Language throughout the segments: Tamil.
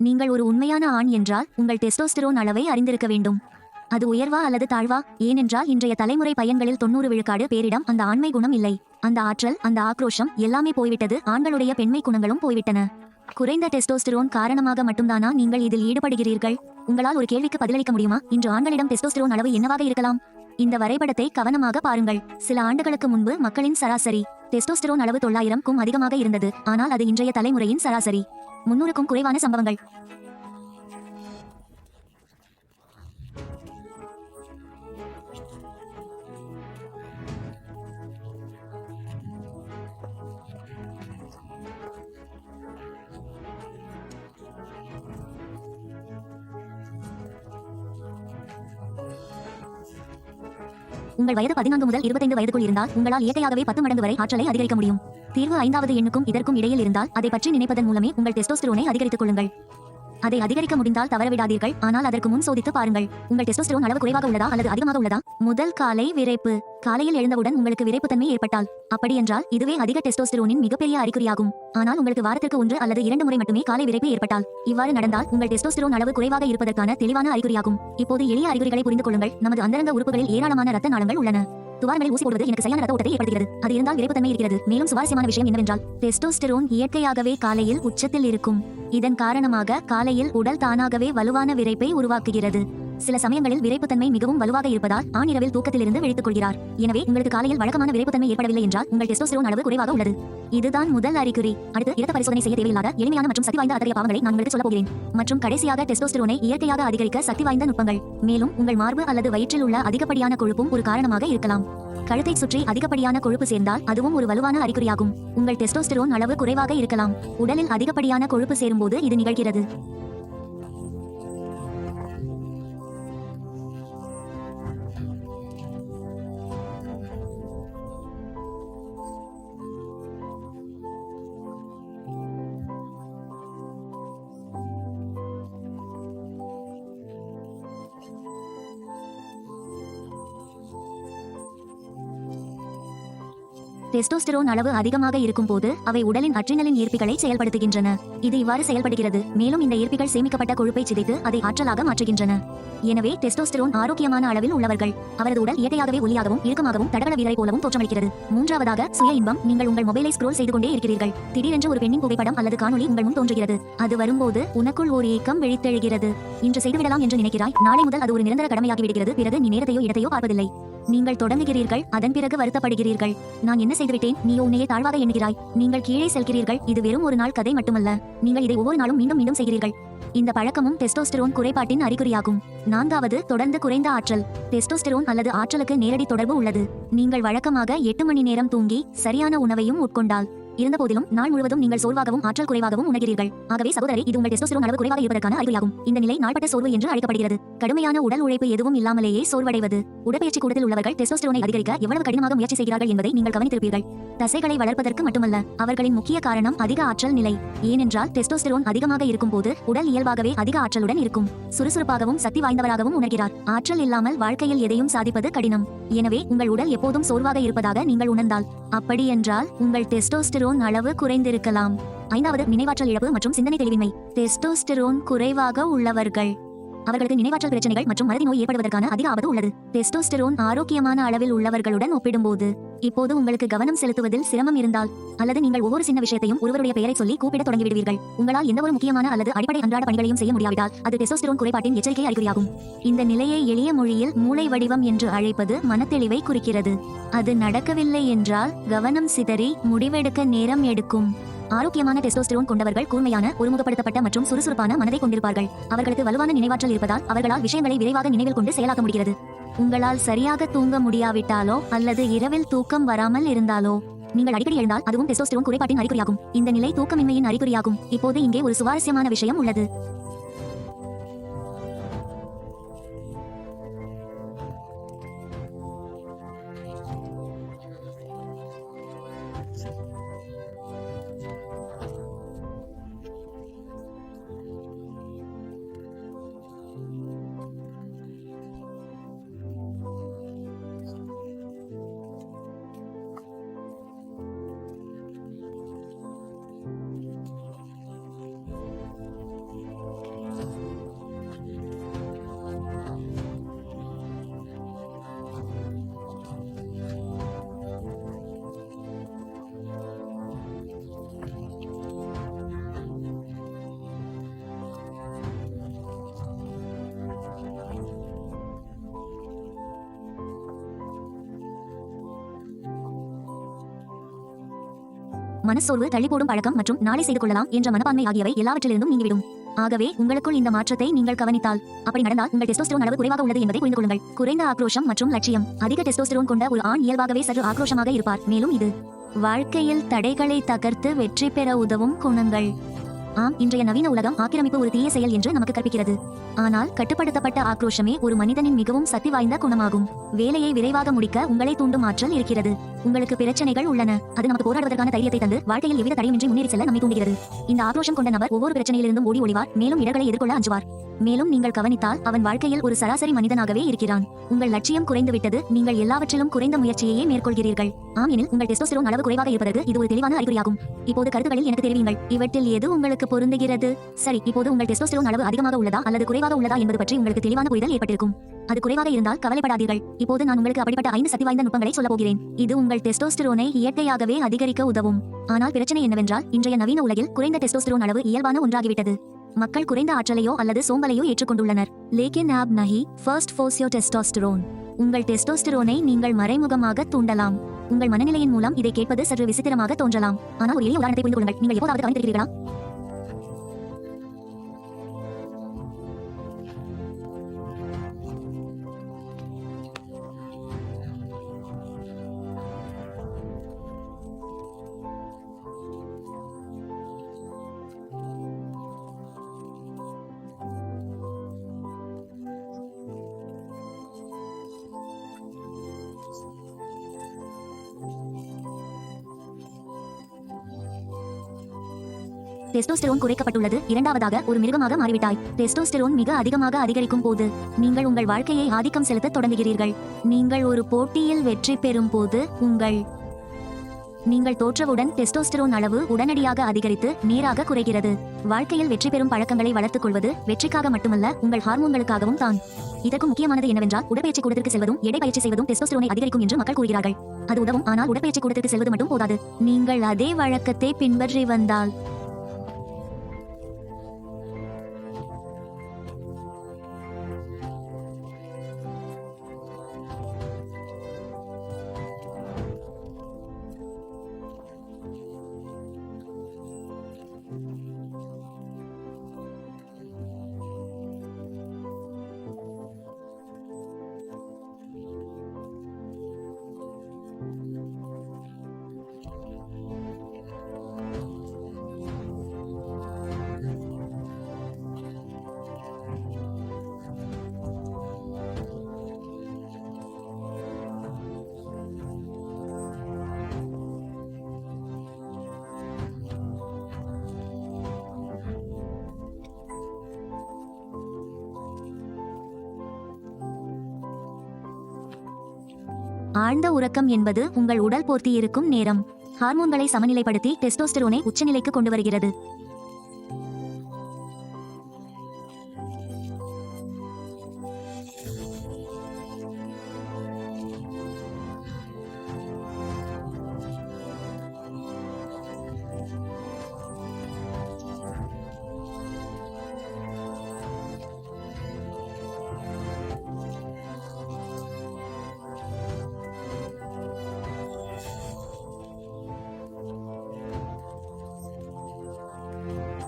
நீங்கள் ஒரு உண்மையான ஆண் என்றால் உங்கள் டெஸ்டோஸ்டெரோன் அளவை அறிந்திருக்க வேண்டும். அது உயர்வா அல்லது தாழ்வா? ஏனென்றால் இன்றைய தலைமுறை பையன்களில் 90 விழுக்காடு பேரிடம் அந்த ஆண்மை குணம் இல்லை. அந்த ஆற்றல், அந்த ஆக்ரோஷம் எல்லாமே போய்விட்டது. ஆண்களுடைய பெண்மை குணங்களும் போய்விட்டன. குறைந்த டெஸ்டோஸ்டெரோன் காரணமாக மட்டும்தானா நீங்கள் இதில் ஈடுபடுகிறீர்கள்? உங்களால் ஒரு கேள்விக்கு பதிலளிக்க முடியுமா? இன்று ஆண்களிடம் டெஸ்டோஸ்டெரோன் அளவு என்னவாக இருக்கலாம்? இந்த வரைபடத்தை கவனமாக பாருங்கள். சில ஆண்டுகளுக்கு முன்பு மக்களின் சராசரி டெஸ்டோஸ்டெரோன் அளவு 900க்கும் அதிகமாக இருந்தது. ஆனால் அது இன்றைய தலைமுறையின் சராசரி 300க்கும் குறைவான சம்பவங்கள். உங்கள் வயது 14 முதல் 25 வயதுக்குள் இருந்தால் உங்களால் இயற்கையாகவே 10 மடங்கு வரை ஆற்றலை அதிகரிக்க முடியும். தீர்வு 5வது எண்ணுக்கும் இதற்கும் இடையில் இருந்தால் அதை பற்றி நினைப்பதன் மூலமே உங்கள் டெஸ்டோஸ்டெரோனை அதிகரித்துக் கொள்ளுங்கள். அதை அதிகரிக்க முடிந்தால் தவறவிடாதீர்கள், ஆனால் அதற்கு முன் சோதித்து பாருங்கள். உங்கள் டெஸ்டோஸ்டெரோன் அளவு குறைவாக உள்ளதா அல்லது அதிகமாக உள்ளதா? முதல் காலை விரைப்பு. காலையில் எழுந்தவுடன் உங்களுக்கு விரைப்புத்தன்மை ஏற்பட்டால், அப்படியென்றால் இதுவே அதிக டெஸ்டோஸ்டெரோனின் மிகப்பெரிய அறிகுறியாகும். ஆனால் உங்களுக்கு வாரத்திற்கு 1 அல்லது 2 முறை மட்டுமே காலை விரைப்பு ஏற்பட்டால், இவ்வாறு நடந்தால் உங்கள் டெஸ்டோஸ்டெரோன் அளவு குறைவாக இருப்பதற்கான தெளிவான அறிகுறியாகும். இப்போது எளிய அறிகுறிகளை புரிந்து கொள்ளுங்கள். நமது அந்தரங்க உறுப்புகளில் ஏராளமான இரத்த நாளங்கள் உள்ளன. துவாரங்களில் ஊசி போடுவது எனக்கு சரியான ரத்த ஓட்டத்தை ஏற்படுத்துகிறது. அது இருந்தால் விரைப்புத்தன்மை இருக்கிறது. மேலும் சுவாரஸ்யமான விஷயம் என்னவென்றால், டெஸ்டோஸ்டெரோன் இயற்கையாகவே காலையில் உச்சத்தில் இருக்கும். இதன் காரணமாக காலையில் உடல் தானாகவே வலுவான விரைப்பை உருவாக்குகிறது. சில சமயங்களில் விரைப்புத்தன்மை மிகவும் வலுவாக இருப்பதால் ஆண் இரவில் தூக்கத்திலிருந்து விழித்துக் கொள்கிறார். எனவே உங்களுக்கு காலையில் வழக்கமான விரைப்புத்தன்மை ஏற்படவில்லை என்றால் உங்கள் டெஸ்டோஸ்டெரோன் அளவு குறைவாக உள்ளது. இதுதான் முதல் அறிகுறி. அடுத்து இரத்த பரிசோதனை செய்ய தேவையில்லாத எளிமையான மற்றும் சக்தி வாய்ந்த அத்தகைய பாவங்களை நான் உங்களுக்கு சொல்லப் போகிறேன். மற்றும் கடைசியாக டெஸ்டோஸ்டெரோனை இயற்கையாக அதிகரிக்க சக்தி வாய்ந்த நுட்பங்கள். மேலும் உங்கள் மார்பு அல்லது வயிற்றில் உள்ள அதிகப்படியான கொழுப்பும் ஒரு காரணமாக இருக்கலாம். கழுத்தை சுற்றி அதிகப்படியான கொழுப்பு சேர்ந்தால் அதுவும் ஒரு வலுவான அறிகுறியாகும். உங்கள் டெஸ்டோஸ்டெரோன் அளவு குறைவாக இருக்கலாம். உடலில் அதிகப்படியான கொழுப்பு சேரும்போது இது நிகழ்கிறது. டெஸ்டோஸ்டெரோன் அளவு அதிகமாக இருக்கும் போது அவை உடலின் அட்ரினலின் ஏற்பிகளை செயல்படுத்துகின்றன. இது இவ்வாறு செயல்படுகிறது. மேலும் இந்த ஏற்பிகள் சேமிக்கப்பட்ட கொழுப்பை சிதைத்து அதை ஆற்றலாக மாற்றுகின்றன. எனவே டெஸ்டோஸ்டெரோன் ஆரோக்கியமான அளவில் உள்ளவர்கள் அவரது உடல் இயற்கையாகவே ஒல்லியாகவும் இறுக்கமாகவும் தடகள வீரரை போலவும் தோற்றமளிக்கிறது. மூன்றாவதாக சுய இன்பம். நீங்கள் உங்கள் மொபைலை ஸ்க்ரோல் செய்து கொண்டே இருக்கிறீர்கள். திடீரென்று ஒரு பெண்ணின் புகைப்படம் அல்லது காணொலி உங்கள் முன் தோன்றுகிறது. அது வரும்போது உனக்குள் ஒரு ஏக்கம் விழித்தெழுகிறது. இன்று செய்துவிடலாம் என்று நினைக்கிறாய். நாளை முதல் அது ஒரு நிரந்தர கடமையாகி விடுகிறது. பிறகு நீ நேரத்தையோ இடத்தையோ பார்ப்பதில்லை. நீங்கள் தொடங்குகிறீர்கள், அதன் பிறகு வருத்தப்படுகிறீர்கள். நான் என்ன செய்துவிட்டேன்? நீயோ உன்னையே தாழ்வாக எண்ணுகிறாய். நீங்கள் கீழே செல்கிறீர்கள். இது வெறும் ஒரு நாள் கதை மட்டுமல்ல. நீங்கள் இதை ஒவ்வொரு நாளும் மீண்டும் மீண்டும் செய்கிறீர்கள். இந்த பழக்கமும் டெஸ்டோஸ்டெரோன் குறைபாட்டின் அறிகுறியாகும். 4வது, தொடர்ந்து குறைந்த ஆற்றல். டெஸ்டோஸ்டெரோன் அல்லது ஆற்றலுக்கு நேரடி தொடர்பு உள்ளது. நீங்கள் வழக்கமாக 8 மணி நேரம் தூங்கி சரியான உணவையும் உட்கொண்டால், இருந்தபோதிலும் நாள் முழுவதும் நீங்கள் சோர்வாகவும் ஆற்றல் குறைவாகவும் உணர்கிறீர்கள். ஆகவே சகோதரி, இது உங்கள் டெஸ்டோஸ்டெரோன் அளவு குறைவாக இருப்பதற்கான அறிகுறியாகும். இந்த நிலை நாள்பட்ட சோர்வு என்று அழைக்கப்படுகிறது. கடுமையான உடல் உழைப்பு எதுவும் இல்லாமலேயே சோர்வடைவது. உடற்பயிற்சி கூடத்தில் உள்ளவர்கள் டெஸ்டோஸ்டெரோனை அதிகரிக்க எவ்வளவு கடினமாக முயற்சி செய்கிறார்கள் என்பதை நீங்கள் கவனித்திருப்பீர்கள். தசைகளை வளர்ப்பதற்கு மட்டுமல்ல, அவர்களின் முக்கிய காரணம் அதிக ஆற்றல் நிலை. ஏனென்றால் டெஸ்டோஸ்டெரோன் அதிகமாக இருக்கும் போது உடல் இயல்பாகவே அதிக ஆற்றலுடன் இருக்கும். சுறுசுறுப்பாகவும் சக்தி வாய்ந்தவராகவும் உணர்கிறார். ஆற்றல் இல்லாமல் வாழ்க்கையில் எதையும் சாதிப்பது கடினம். எனவே உங்கள் உடல் எப்போதும் சோர்வாக இருப்பதாக நீங்கள் உணர்ந்தால், அப்படியென்றால் உங்கள் டெஸ்டோஸ்டெரோன் அளவு குறைந்திருக்கலாம். 5வது, நினைவாற்றல் இழப்பு மற்றும் சிந்தனை தெளிவின்மை. டெஸ்டோஸ்டெரோன் குறைவாக உள்ளவர்கள் அவர்களுக்கு நினைவாற்றல் பிரச்சனைகள் மற்றும் மறதி நோய் ஏற்படுவதற்கான அதிக ஆபத்து உள்ளது. டெஸ்டோஸ்டெரோன் ஆரோக்கியமான அளவில் உள்ளவர்களுடன் ஒப்பிடும்போது இப்போது உங்களுக்கு கவனம் செலுத்துவதில் சிரமம் இருந்தால், அல்லது நீங்கள் ஒவ்வொரு சின்ன விஷயத்தையும் ஒருவருடைய பெயரை சொல்லி கூப்பிட தொடங்கிவிடுவீர்கள், உங்களால் எந்தவொரு முக்கியமான அல்லது அடிப்படை அன்றாட பணிகளையும் செய்ய முடியாவிட்டால் அது டெஸ்டோஸ்டெரோன் குறைபாட்டின் எச்சரிக்கை அறிகுறியாகும். இந்த நிலையை எளிய மொழியில் மூளை வடிவம் என்று அழைப்பது மனத்தெளிவை குறிக்கிறது. அது நடக்கவில்லை என்றால் கவனம் சிதறி முடிவெடுக்க நேரம் எடுக்கும். ஆரோக்கியமான டெஸ்டோஸ்டெரோன் கொண்டவர்கள் கூர்மையான, ஒருமுகப்படுத்தப்பட்ட மற்றும் சுறுசுறுப்பான மனதை கொண்டிருப்பார்கள். அவர்களுக்கு வலுவான நினைவாற்றல் இருப்பதால் அவர்களால் விஷயங்களை விரைவாக நினைவில் கொண்டு செயலாக்க முடிகிறது. உங்களால் சரியாக தூங்க முடியாவிட்டாலோ அல்லது இரவில் தூக்கம் வராமல் இருந்தாலோ நீங்கள் அடிக்கடி எழுந்தால் அதுவும் டெஸ்டோஸ்டெரோன் குறைபாட்டின் அறிகுறியாகும். இந்த நிலை தூக்கமின்மையின் அறிகுறியாகும். இப்போது இங்கே ஒரு சுவாரஸ்யமான விஷயம் உள்ளது. மனச்சோர்வு, தள்ளி போடும் பழக்கம் மற்றும் நாளை செய்து கொள்ளலாம் என்ற மனப்பான்மை ஆகியவை எல்லாவற்றிலிருந்தும் நீங்கிவிடும். ஆகவே உங்களுக்குள் இந்த மாற்றத்தை நீங்கள் கவனித்தால், அப்படி நடந்தால் உங்கள் டெஸ்டோஸ்டெரோன் அளவு குறைவாக உள்ளது என்பதை புரிந்து கொள்ளுங்கள். குறைந்த ஆக்ரோஷம் மற்றும் லட்சியம். அதிக டெஸ்டோஸ்டெரோன் கொண்ட ஒரு ஆண் இயல்பாகவே சற்று ஆக்ரோஷமாக இருப்பார், மேலும் இது வாழ்க்கையில் தடைகளை தகர்த்து வெற்றி பெற உதவும் குணங்கள். ஆம், இன்றைய நவீன உலகம் ஆக்கிரமிப்பு ஒரு தீய செயல் என்று நமக்கு கற்பிக்கிறது. ஆனால் கட்டுப்படுத்தப்பட்ட ஆக்ரோஷமே ஒரு மனிதனின் மிகவும் சக்தி வாய்ந்த குணமாகும். வேலையை விரைவாக முடிக்க உங்களை தூண்டும் ஆற்றல் இருக்கிறது. உங்களுக்கு பிரச்சனைகள் உள்ளன, அது நமக்கு போராடுவதற்கான தைரியத்தை தந்து வாழ்க்கையில் எவ்வித தடையுமின்றி முன்னேறி செல்ல நம்மை தூண்டுகிறது. இந்த ஆக்ரோஷம் கொண்ட நபர் ஒவ்வொரு பிரச்சனையிலிருந்தும் ஓடி ஒளிவார், மேலும் இடர்களை எதிர்கொள்ள அஞ்சுவார். மேலும் நீங்கள் கவனித்தால் அவன் வாழ்க்கையில் ஒரு சராசரி மனிதனாகவே இருக்கிறான். உங்கள் லட்சியம் குறைந்துவிட்டது, நீங்கள் எல்லாவற்றிலும் குறைந்த முயற்சியையே மேற்கொள்கிறீர்கள். ஆம், எனில் உங்கள் டெஸ்டோஸ்டெரோன் அளவு குறைவாக இருப்பதற்கு இது ஒரு தெளிவான அறிகுறியாகும். இப்போது கருத்துக்களில் எனக்கு தெரிவியுங்கள், இவற்றில் எது உங்களுக்கு பொருந்துகிறது? சரி, இப்போது உங்கள் டெஸ்டோஸ்டெரோன் அளவு அதிகமாக உள்ளதா அல்லது குறைவாக உள்ளதா என்பது பற்றி உங்களுக்கு தெளிவான புரிதல் ஏற்பட்டிருக்கும். அது குறைவாக இருந்தால் கவலைப்படாதீர்கள். இப்போது நான் உங்களுக்கு அப்படிப்பட்ட 5 சக்தி வாய்ந்த நுட்பங்களை சொல்லப் போகிறேன். இது உங்கள் டெஸ்டோஸ்டெரோனை இயற்கையாகவே அதிகரிக்க உதவும். ஆனால் பிரச்சனை என்னவென்றால், இன்றைய நவீன உலகில் குறைந்த டெஸ்டோஸ்டெரோன் அளவு இயல்பான ஒன்றாகிவிட்டது. மக்கள் குறைந்த ஆற்றலையோ அல்லது சோம்பலையோ ஏற்றுக்கொண்டுள்ளனர். லேக்கின் ஆப் நஹி, ஃபர்ஸ்ட் ஃபோர்ஸ் யோர் டெஸ்டோஸ்டெரோன். உங்கள் டெஸ்டோஸ்டெரோனை நீங்கள் மறைமுகமாக தூண்டலாம். உங்கள் மனநிலையின் மூலம் இதை கேட்பது சற்று விசித்திரமாக தோன்றலாம், ஆனால் ஒரு எளிய உதாரணத்தை புரிந்து கொள்ளுங்கள். நீங்கள் எப்போதாவது கவனித்திருக்கிறீர்களா? டெஸ்டோஸ்டெரோன் குறைக்கப்பட்டுள்ளது. இரண்டாவதாக, ஒரு மிருகமாக மாறிவிட்டாய். டெஸ்டோஸ்டெரோன் மிக அதிகமாக அதிகரிக்கும் போது நீங்கள் உங்கள் வாழ்க்கையை ஆதிக்கம் செலுத்த தொடங்குகிறீர்கள். நீங்கள் ஒரு போட்டியில் வெற்றி பெறும் போது நீங்கள் தோற்றவுடன் டெஸ்டோஸ்டெரோன் அளவு உடனடியாக அதிகரித்து நேராக குறைகிறது. வாழ்க்கையில் வெற்றி பெறும் பழக்கங்களை வளர்த்துக் கொள்வது வெற்றிக்காக மட்டுமல்ல, உங்கள் ஹார்மோன்களுக்காகவும் தான். இதற்கு முக்கியமானது என்னவென்றால், உடற்பயிற்சி கூடத்திற்கு செல்வதும் எடை பயிற்சி செய்வதும் டெஸ்டோஸ்டெரோனை அதிகரிக்கும் என்று மக்கள் கூறுகிறார்கள். அது உதவும், ஆனால் உடற்பயிற்சி கூடத்திற்கு செல்வது மட்டும் போதாது. நீங்கள் அதே வழக்கத்தை பின்பற்றி வந்தால் ஆழ்ந்த உறக்கம் என்பது உங்கள் உடல் போர்த்தியிருக்கும் நேரம். ஹார்மோன்களை சமநிலைப்படுத்தி டெஸ்டோஸ்டெரோனை உச்சநிலைக்கு கொண்டு வருகிறது.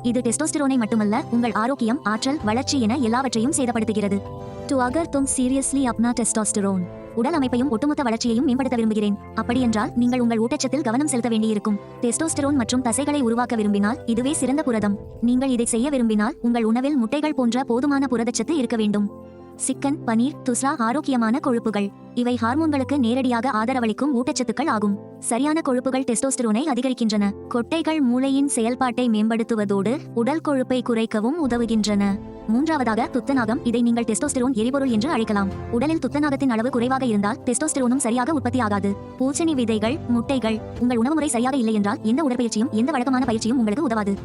இது டெஸ்டோஸ்டெரோனை மட்டுமல்ல, உங்கள் ஆரோக்கியம், ஆற்றல், வளர்ச்சி என எல்லாவற்றையும் சேதப்படுத்துகிறது. டு அகர் தும் சீரியஸ்லி அப்னா டெஸ்டோஸ்டெரோன். உடல் அமைப்பையும் ஒட்டுமொத்த வளர்ச்சியையும் மேம்படுத்த விரும்புகிறேன். அப்படியென்றால் நீங்கள் உங்கள் ஊட்டச்சத்தில் கவனம் செலுத்த வேண்டியிருக்கும். டெஸ்டோஸ்டெரோன் மற்றும் தசைகளை உருவாக்க விரும்பினால் இதுவே சிறந்த புரதம். நீங்கள் இதை செய்ய விரும்பினால் உங்கள் உணவில் முட்டைகள் போன்ற போதுமான புரதச்சத்து இருக்க வேண்டும். சிக்கன், பனீர், துஸ்ரா ஆரோக்கியமான கொழுப்புகள். இவை ஹார்மோன்களுக்கு நேரடியாக ஆதரவளிக்கும் ஊட்டச்சத்துக்கள் ஆகும். சரியான கொழுப்புகள் டெஸ்டோஸ்டெரோனை அதிகரிக்கின்றன. கொட்டைகள் மூளையின் செயல்பாட்டை மேம்படுத்துவதோடு உடல் கொழுப்பை குறைக்கவும் உதவுகின்றன. மூன்றாவதாக, துத்தநாகம். இதை நீங்கள் டெஸ்டோஸ்டெரோன் எரிபொருள் என்று அழைக்கலாம். உடலில் துத்தநாகத்தின் அளவு குறைவாக இருந்தால் டெஸ்டோஸ்டெரோனும் சரியாக உற்பத்தி ஆகாது. பூசணி விதைகள், முட்டைகள். உங்கள் உணவு முறை சரியாக இல்லை என்றால் எந்த உடற்பயிற்சியும் எந்த வழக்கமான பயிற்சியும் உங்களுக்கு உதவாது.